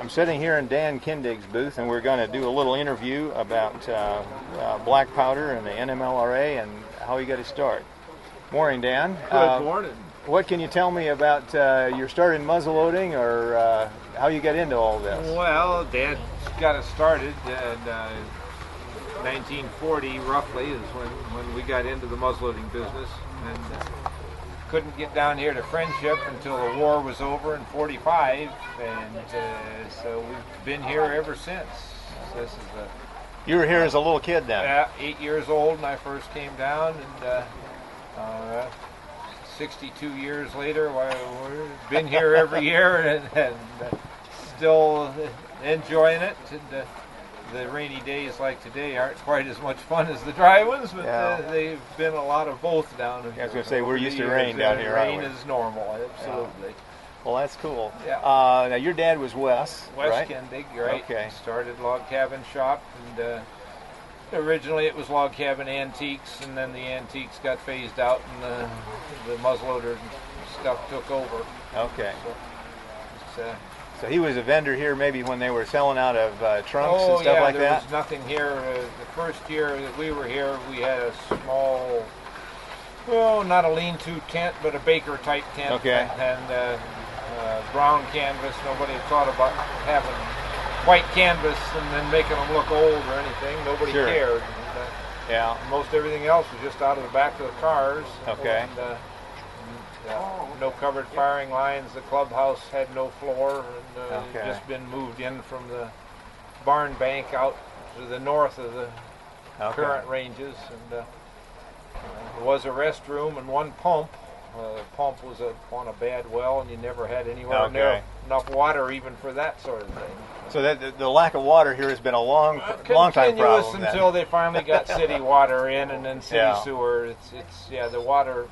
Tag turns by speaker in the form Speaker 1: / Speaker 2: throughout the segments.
Speaker 1: I'm sitting here in Dan Kindig's booth, and we're going to do a little interview about black powder and the NMLRA and how he got his start. Morning, Dan.
Speaker 2: Good morning.
Speaker 1: What can you tell me about your start in muzzleloading, or how you got into all this?
Speaker 2: Well, Dad got us started in 1940, roughly, is when we got into the muzzleloading business, and couldn't get down here to Friendship until the war was over in '45, and so we've been here ever since. This is
Speaker 1: You were here as a little kid then?
Speaker 2: 8 years old when I first came down, and 62 years later, we've been here every year and still enjoying it. And, the rainy days like today aren't quite as much fun as the dry ones, but they've been a lot of both down here.
Speaker 1: I was going to say, we're used to rain down here.
Speaker 2: Rain is normal, absolutely.
Speaker 1: Yeah. Well, that's cool.
Speaker 2: Yeah.
Speaker 1: Now, your dad was Wes, right?
Speaker 2: Kindig, right?
Speaker 1: Okay.
Speaker 2: Started log cabin shop, and originally it was log cabin antiques, and then the antiques got phased out, and the muzzleloader stuff took over.
Speaker 1: Okay.
Speaker 2: So,
Speaker 1: so he was a vendor here maybe when they were selling out of trunks and stuff like that?
Speaker 2: there was nothing here. The first year that we were here, we had a small, well, not a lean-to tent, but a baker-type tent.
Speaker 1: Okay.
Speaker 2: And brown canvas. Nobody had thought about having white canvas and then making them look old or anything. Nobody cared. And, most everything else was just out of the back of the cars.
Speaker 1: Okay.
Speaker 2: And, no covered firing lines. The clubhouse had no floor, and it had just been moved in from the barn bank out to the north of the current ranges. And there was a restroom and one pump. The pump was on a bad well, and you never had anywhere near enough water even for that sort of thing.
Speaker 1: So that the lack of water here has been a long time problem.
Speaker 2: Until they finally got city water in, and then city sewer. It's the water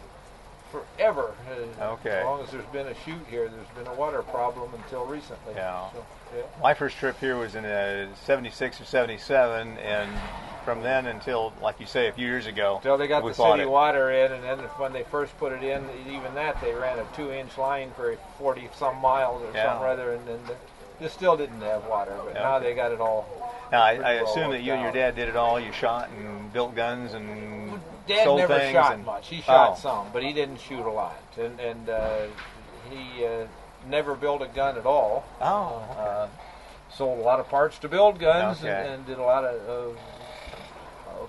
Speaker 2: forever. As long as there's been a chute here, there's been a water problem until recently.
Speaker 1: Yeah.
Speaker 2: So,
Speaker 1: My first trip here was in '76 or '77, and from then until, like you say, a few years ago,
Speaker 2: until they got the city water in, and then when they first put it in, even that they ran a 2-inch line for 40-some miles or something rather, and they still didn't have water, but now they got it all.
Speaker 1: Now I assume that you and your dad did it all. You shot and built guns and
Speaker 2: Dad
Speaker 1: sold
Speaker 2: never
Speaker 1: things
Speaker 2: shot
Speaker 1: and,
Speaker 2: much. He shot some, but he didn't shoot a lot, and he never built a gun at all. Sold a lot of parts to build guns, and did a lot of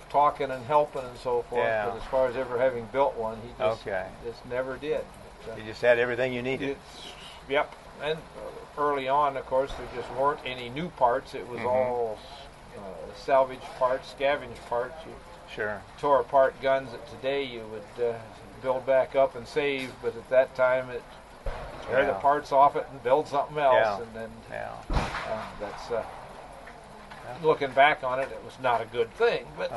Speaker 2: talking and helping and so forth. But as far as ever having built one, he just never did.
Speaker 1: You just had everything you needed.
Speaker 2: Yep. And early on, of course, there just weren't any new parts. It was all salvage parts, scavenge parts. You tore apart guns that today you would build back up and save, but at that time it tear the parts off it and build something else. And then that's looking back on it, it was not a good thing. But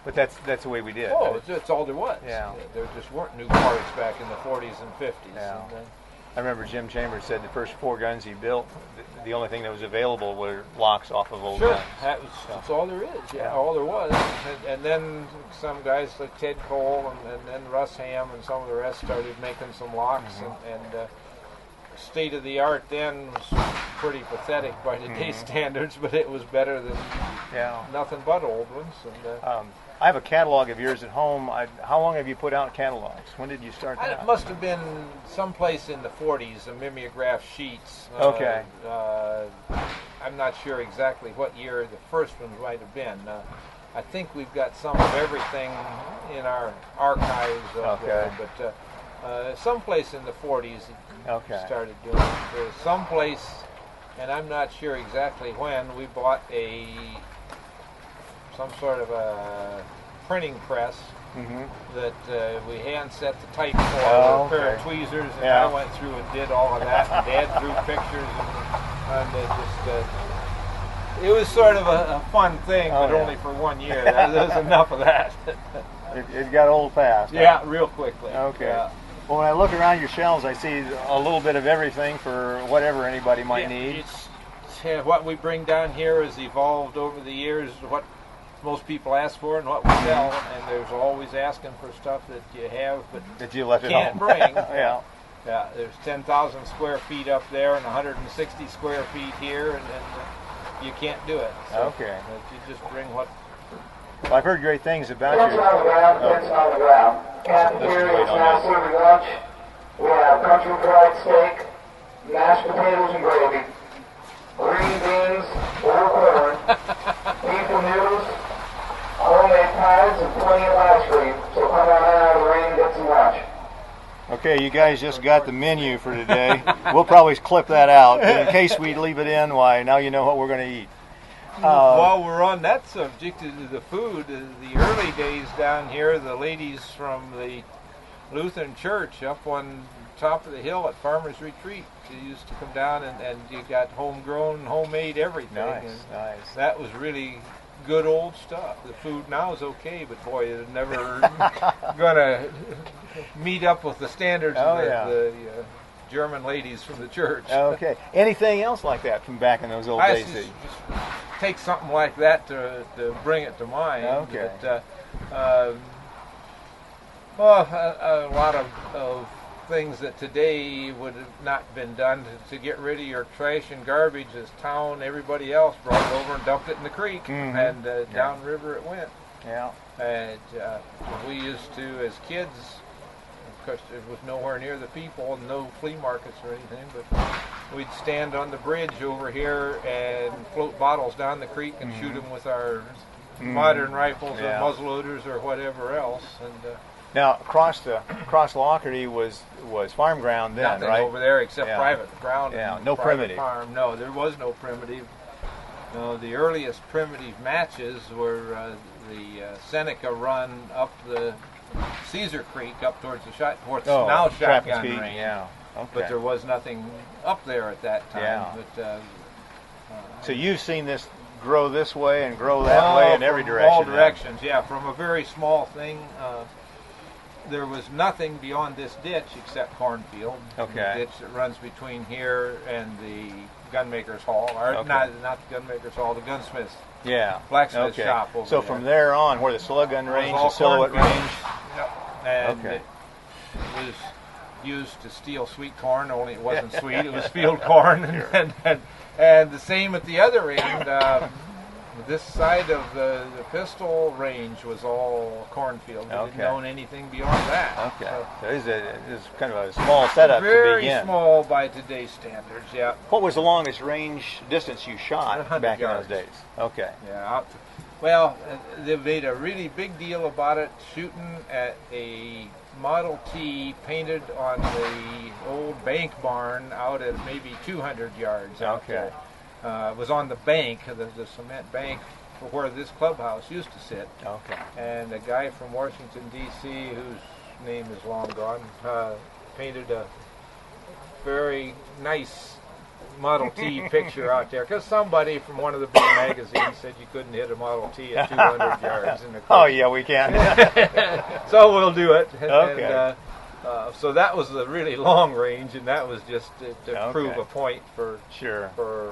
Speaker 1: but that's the way we did.
Speaker 2: It's all there was. There just weren't new parts back in the 40s and 50s.
Speaker 1: I remember Jim Chambers said the first 4 guns he built, the only thing that was available were locks off of old guns.
Speaker 2: That's all there is. All there was. And then some guys like Ted Cole and then Russ Ham and some of the rest started making some locks, and state of the art then was pretty pathetic by today's standards, but it was better than nothing but old ones. And,
Speaker 1: I have a catalog of yours at home. How long have you put out catalogs? When did you start that?
Speaker 2: It must have been someplace in the 40s, mimeograph sheets. I'm not sure exactly what year the first one might have been. I think we've got some of everything in our archives up there, but someplace in the 40s started doing it. Someplace, and I'm not sure exactly when, we bought some sort of a printing press that we hand set the type for with a pair of tweezers, and I went through and did all of that, and Dad drew pictures, and it was sort of a fun thing, but only for 1 year. There was enough of that.
Speaker 1: It got old fast.
Speaker 2: Real quickly.
Speaker 1: Well, when I look around your shelves, I see a little bit of everything for whatever anybody might need.
Speaker 2: What we bring down here has evolved over the years, what most people ask for and what we sell, and there's always asking for stuff that you have but
Speaker 1: that you left
Speaker 2: can't
Speaker 1: at home.
Speaker 2: bring. Yeah, there's 10,000 square feet up there and 160 square feet here, and you can't do it. So,
Speaker 1: okay.
Speaker 2: You just bring what.
Speaker 1: Well, I've heard great things about
Speaker 3: Kitchen on the ground, kitchen on the ground. Cafeteria is now serving lunch. We have country fried steak, mashed potatoes and gravy, green beans or corn, beef and noodles, homemade pies, and plenty of ice cream. So come on out of the rain and get some lunch.
Speaker 1: Okay, you guys just got the menu for today. We'll probably clip that out, but in case we leave it in, why, now you know what we're going to eat.
Speaker 2: While we're on that subject, the food, the early days down here, the ladies from the Lutheran church up on top of the hill at Farmer's Retreat, they used to come down and you got homegrown, homemade everything.
Speaker 1: Nice, nice.
Speaker 2: That was really good old stuff. The food now is okay, but boy, it's never gonna meet up with the standards of the German ladies from the church.
Speaker 1: Okay. Anything else like that from back in those old days?
Speaker 2: Just take something like that to bring it to mind.
Speaker 1: Okay.
Speaker 2: But, a lot of things that today would have not been done to get rid of your trash and garbage, as town, everybody else brought it over and dumped it in the creek, and downriver it went.
Speaker 1: Yeah.
Speaker 2: And we used to, as kids, of course it was nowhere near the people and no flea markets or anything, but we'd stand on the bridge over here and float bottles down the creek and shoot them with our modern rifles or muzzleloaders or whatever else. And
Speaker 1: now across Lockerty was farm ground then,
Speaker 2: nothing
Speaker 1: right?
Speaker 2: over there except private ground.
Speaker 1: Yeah,
Speaker 2: and
Speaker 1: no
Speaker 2: private
Speaker 1: primitive.
Speaker 2: Farm. No, there was no primitive. No, the earliest primitive matches were the Seneca run up the Caesar Creek up towards the now shotgun range.
Speaker 1: Yeah. Okay.
Speaker 2: But there was nothing up there at that time.
Speaker 1: Yeah.
Speaker 2: But,
Speaker 1: so you've seen this grow this way and grow that way in every direction.
Speaker 2: All directions, yeah. From a very small thing, there was nothing beyond this ditch except cornfield.
Speaker 1: Okay.
Speaker 2: The ditch that runs between here and the gunmaker's hall, or not the gunmaker's hall, the gunsmith's.
Speaker 1: Yeah.
Speaker 2: Blacksmith shop over
Speaker 1: so
Speaker 2: there.
Speaker 1: from there on, where the slug gun range, the silhouette range.
Speaker 2: Yep. And it was used to steal sweet corn, only it wasn't sweet, it was field corn. And the same at the other end. This side of the pistol range was all cornfield. We didn't own anything beyond that.
Speaker 1: Okay. So it's kind of a small setup to begin.
Speaker 2: Very small by today's standards, yeah.
Speaker 1: What was the longest range distance you shot back
Speaker 2: yards.
Speaker 1: in those days? Okay.
Speaker 2: Yeah. Well, they made a really big deal about it, shooting at a Model T painted on the old bank barn out at maybe 200 yards.
Speaker 1: Okay.
Speaker 2: It was on the bank, the cement bank, where this clubhouse used to sit.
Speaker 1: Okay.
Speaker 2: And a guy from Washington, D.C., whose name is long gone, painted a very nice Model T picture out there, because somebody from one of the big magazines said you couldn't hit a Model T at 200 yards. In the
Speaker 1: oh, yeah, we can.
Speaker 2: So we'll do it.
Speaker 1: Okay.
Speaker 2: And, so that was the really long range, and that was just to prove a point for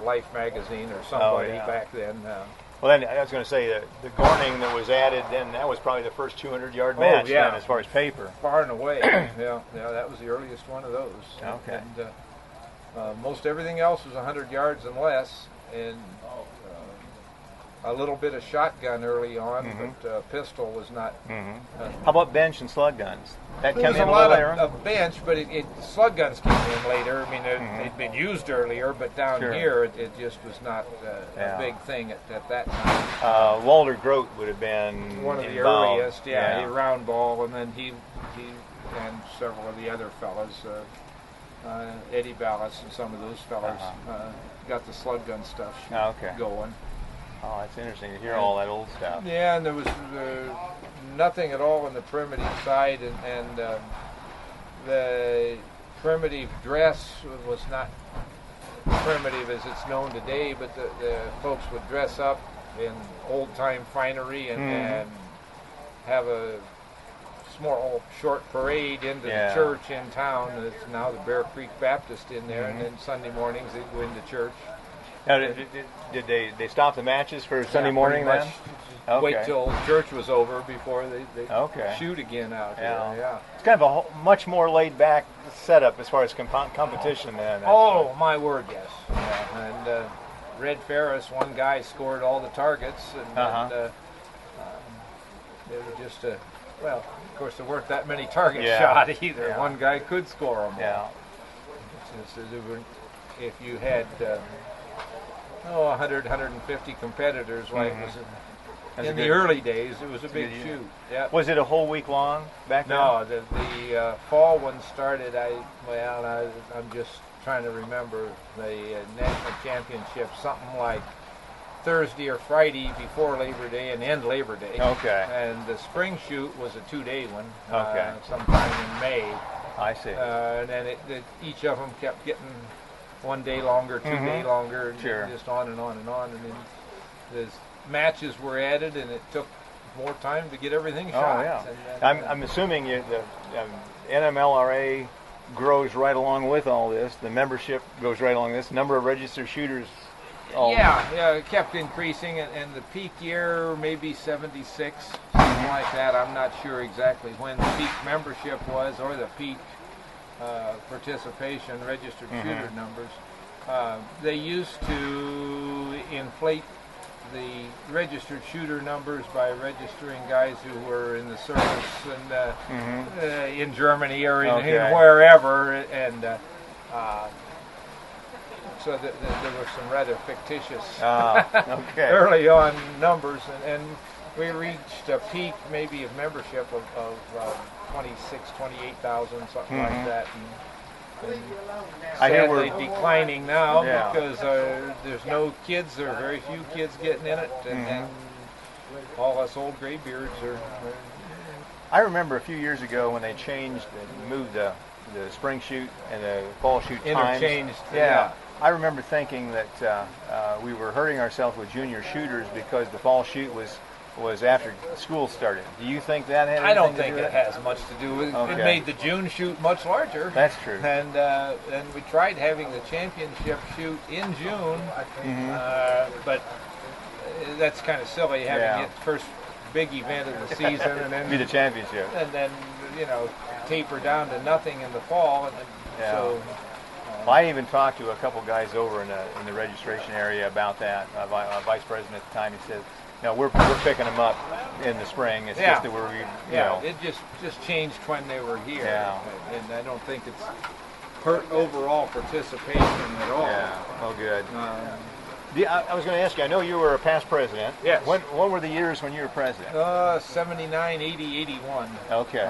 Speaker 2: Life magazine or somebody back then.
Speaker 1: Well, then I was going to say the gorning that was added then, that was probably the first 200-yard match then, as far as paper.
Speaker 2: Far and away. yeah, that was the earliest one of those.
Speaker 1: Okay.
Speaker 2: And most everything else was 100 yards and less, and a little bit of shotgun early on, but pistol was not.
Speaker 1: How about bench and slug guns? That came in
Speaker 2: a lot
Speaker 1: later?
Speaker 2: of bench, but slug guns came in later. I mean, they'd been used earlier, but down here it just was not a big thing at that time.
Speaker 1: Walter Grote would have been
Speaker 2: one of the earliest. Yeah, he round ball, and then he and several of the other fellas. Eddie Ballas and some of those fellas got the slug gun stuff going.
Speaker 1: Oh, that's interesting to hear all that old stuff.
Speaker 2: Yeah, and there was nothing at all on the primitive side, and the primitive dress was not primitive as it's known today, but the folks would dress up in old-time finery and have a small short parade into the church in town. It's now the Bear Creek Baptist in there, and then Sunday mornings they'd go into church.
Speaker 1: Now, did they stop the matches for Sunday morning then?
Speaker 2: wait till church was over before they shoot again out here. Yeah.
Speaker 1: It's kind of a much more laid back setup as far as competition then.
Speaker 2: Oh, my word, yes. Yeah. And Red Ferris, one guy scored all the targets, and they were just well, of course there weren't that many targets shot either. Yeah. One guy could score them all.
Speaker 1: Yeah.
Speaker 2: If you had 100, 150 competitors, like it was in the early days, it was a big shoot. Yeah.
Speaker 1: Was it a whole week long back then?
Speaker 2: No, the fall one started. I'm just trying to remember the national championship, something like Thursday or Friday before Labor Day and end Labor Day.
Speaker 1: Okay.
Speaker 2: And the spring shoot was a 2-day one.
Speaker 1: Okay.
Speaker 2: Sometime in May.
Speaker 1: I see.
Speaker 2: And then each of them kept getting 1 day longer, 2 day longer, and just on and on and on. And then the matches were added, and it took more time to get everything shot.
Speaker 1: Oh, yeah. I'm assuming the NMLRA grows right along with all this. The membership goes right along this. Number of registered shooters.
Speaker 2: It kept increasing, and the peak year maybe 76, something like that. I'm not sure exactly when the peak membership was or the peak participation, registered shooter numbers. They used to inflate the registered shooter numbers by registering guys who were in the service and in Germany or in wherever, and so there were some rather fictitious early on numbers, and we reached a peak maybe of membership of 28,000, something like that. And sadly declining now because there's no kids, there are very few kids getting in it, and all us old graybeards are.
Speaker 1: I remember a few years ago when they moved the spring shoot and the fall shoot times.
Speaker 2: Interchanged.
Speaker 1: Yeah. I remember thinking that we were hurting ourselves with junior shooters because the fall shoot was after school started. Do you think that had anything
Speaker 2: I don't
Speaker 1: to
Speaker 2: think
Speaker 1: do
Speaker 2: it
Speaker 1: with
Speaker 2: has much to do with it. It made the June shoot much larger.
Speaker 1: That's true.
Speaker 2: And we tried having the championship shoot in June, but that's kind of silly having it first big event of the season and then
Speaker 1: be the championship.
Speaker 2: And then taper down to nothing in the fall, and so.
Speaker 1: I even talked to a couple guys over in the registration area about that. Vice president at the time, he said, "No, we're picking them up in the spring. It's just that
Speaker 2: it just changed when they were here.
Speaker 1: Yeah.
Speaker 2: And I don't think it's hurt overall participation at all.
Speaker 1: Yeah. Oh, good. I was going to ask you. I know you were a past president.
Speaker 2: Yes.
Speaker 1: What were the years when you were president?
Speaker 2: 79, 80, 81.
Speaker 1: Okay.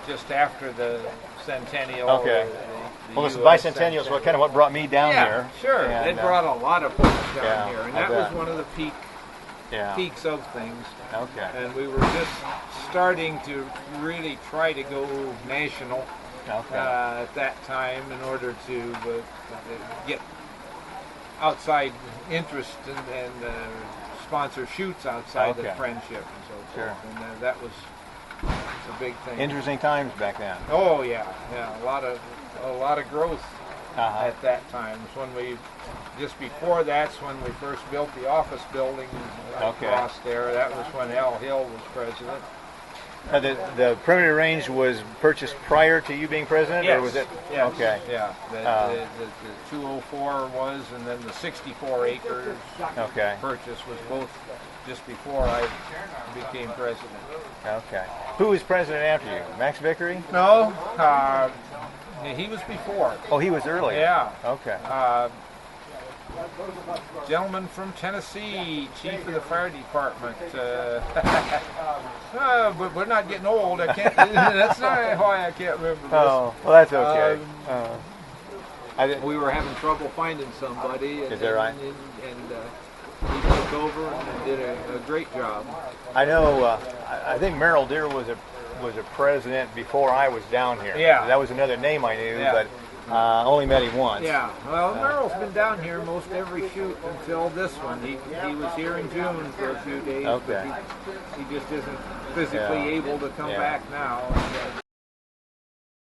Speaker 2: Just after the centennial.
Speaker 1: Okay. Well, this bicentennial is kind of what brought me down here.
Speaker 2: Sure.
Speaker 1: And,
Speaker 2: it brought a lot of folks down here, and that
Speaker 1: bet.
Speaker 2: was one of the peaks of things.
Speaker 1: Okay.
Speaker 2: And we were just starting to really try to go national at that time in order to get outside interest and sponsor shoots outside the friendship and so forth. And that was a big thing.
Speaker 1: Interesting times back then.
Speaker 2: Oh yeah, a lot of growth at that time. Just before that's when we first built the office building across there. That was when Al Hill was president.
Speaker 1: The perimeter range was purchased prior to you being president, or was it?
Speaker 2: Yes.
Speaker 1: Okay.
Speaker 2: Yeah. The 204 was, and then the 64 acres purchase was both just before I became president.
Speaker 1: Okay. Who was president after you? Max Vickery?
Speaker 2: No. He was before.
Speaker 1: Oh, he was early.
Speaker 2: Yeah.
Speaker 1: Okay.
Speaker 2: Gentleman from Tennessee, chief of the fire department. But we're not getting old. I can't. That's not why I can't remember this.
Speaker 1: Oh, well, that's okay.
Speaker 2: We were having trouble finding somebody.
Speaker 1: Is that right?
Speaker 2: And he took over and did a great job.
Speaker 1: I know. I think Merrill Deer was a president before I was down here.
Speaker 2: Yeah.
Speaker 1: That was another name I knew, but only met him once.
Speaker 2: Yeah. Well, Merrill's been down here most every shoot until this one. He was here in June for a few days.
Speaker 1: Okay.
Speaker 2: But he just isn't physically able to come back now.